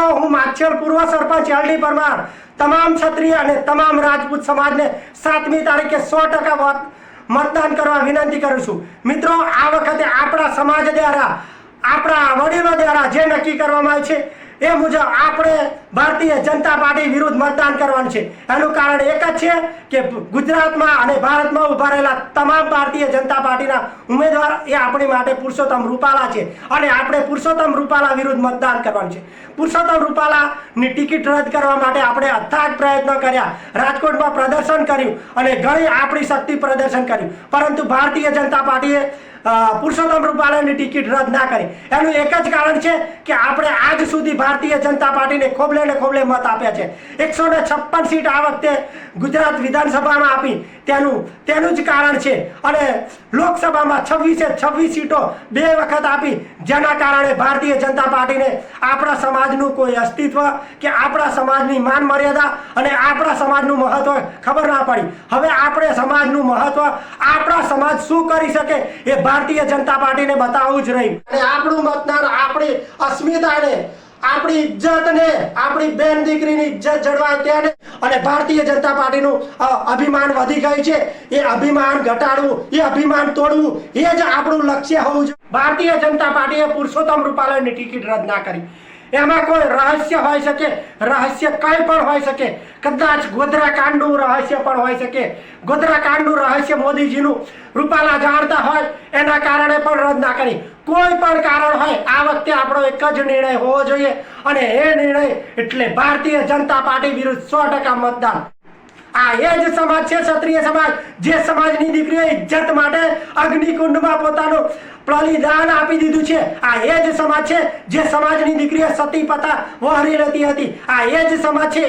હું માછેલ પૂર્વ સરપંચ એલડી પરમાર તમામ ક્ષત્રિય અને તમામ રાજપૂત સમાજને 7મી તારીખે 100% મતદાન કરવા વિનંતી કરું છું। મિત્રો, આ વખતે આપણા સમાજ દ્વારા, આપણા વડીલો દ્વારા જે નક્કી કરવામાં આવ્યું છે એ મુજબ આપણે ભારતીય જનતા પાર્ટી વિરુદ્ધ મતદાન કરવાનું છે। એનું કારણ એક જ છે કે ગુજરાતમાં અને ભારતમાં ઉભા રહેલા તમામ ભારતીય જનતા પાર્ટીના ઉમેદવાર એ આપણી માટે પુરુષોત્તમ રૂપાલા છે અને આપણે પુરુષોત્તમ રૂપાલા વિરુદ્ધ મતદાન કરવાનું છે। પુરુષોત્તમ રૂપાલાની ટિકિટ રદ કરવા માટે આપણે અથાગ પ્રયત્નો કર્યા, રાજકોટમાં પ્રદર્શન કર્યું અને ઘણી આપણી શક્તિ પ્રદર્શન કર્યું, પરંતુ ભારતીય જનતા પાર્ટીએ પુરુષોત્તમ રૂપાલાની ટિકિટ રદ ના કરી। એનું એક જ કારણ છે કે આપણે આજ સુધી ભારતીય જનતા પાર્ટીને ખોબલે ને ખોબલે મત આપ્યા છે। 156 સીટ આ વખતે ગુજરાત વિધાનસભામાં આપી, તેનું જ કારણ છે। અને લોકસભામાં 26 સીટો 2 વખત આપી, જેના કારણે ભારતીય જનતા પાર્ટીને આપણા સમાજનું કોઈ અસ્તિત્વ કે આપણા સમાજની માન મર્યાદા અને આપણા સમાજનું મહત્વ ખબર ના પડી। હવે આપણે સમાજનું મહત્વ, આપણા સમાજ શું કરી શકે એ ભારતીય જનતા પાર્ટીને બતાવવું જ રહ્યું। અને આપણું મતદાન આપણી અસ્મિતાને, આપણી ઇજ્જતને, આપણી બેન દીકરીની ઇજ્જત જળવાય તેને અને ભારતીય જનતા પાર્ટીનું અભિમાન વધી ગયું છે, એ અભિમાન ઘટાડવું, એ અભિમાન તોડવું, એ જ આપણું લક્ષ્ય હોવું જોઈએ। ભારતીય જનતા પાર્ટીએ પુરુષોત્તમ રૂપાલાની ટિકિટ રદ ના કરી। એમાં કોઈ રહસ્ય હોઈ શકે, રહસ્ય કંઈ પણ હોઈ શકે, કદાચ ગોધરા કાંડનું રહસ્ય પણ હોઈ શકે। ગોધરા કાંડનું રહસ્ય મોદીજીનું રૂપાલા જાણતા હોય એના કારણે પણ રદ ના કરી। કોઈ પણ કારણ હોય, આ વખતે આપણો એક જ નિર્ણય હોવો જોઈએ અને એ નિર્ણય એટલે ભારતીય જનતા પાર્ટી વિરુદ્ધ 100% મતદાન। આ એ જ સમાજ છે, ક્ષત્રિય સમાજ, જે સમાજની દીકરીઓ ઇજ્જત માટે અગ્નિકુંડમાં પોતાનું બલિદાન આપી દીધું છે। આ એ જ સમાજ છે જે સમાજની દીકરીઓ સતી પતા વહારી રહેતી હતી। આ એ જ સમાજ છે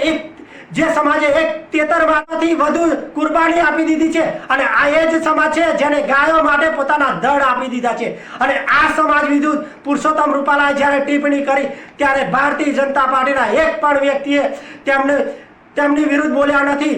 જે સમાજે 1 વધુ કુરબાની આપી દીધી છે અને આ એ જ સમાજ છે જેને ગાયો માટે પોતાના ધડ આપી દીધા છે। અને આ સમાજ વિરુદ્ધ પુરુષોત્તમ રૂપાલાએ જ્યારે ટિપ્પણી કરી ત્યારે ભારતીય જનતા પાર્ટીના એક પણ વ્યક્તિએ તેમની વિરુદ્ધ બોલ્યા નથી।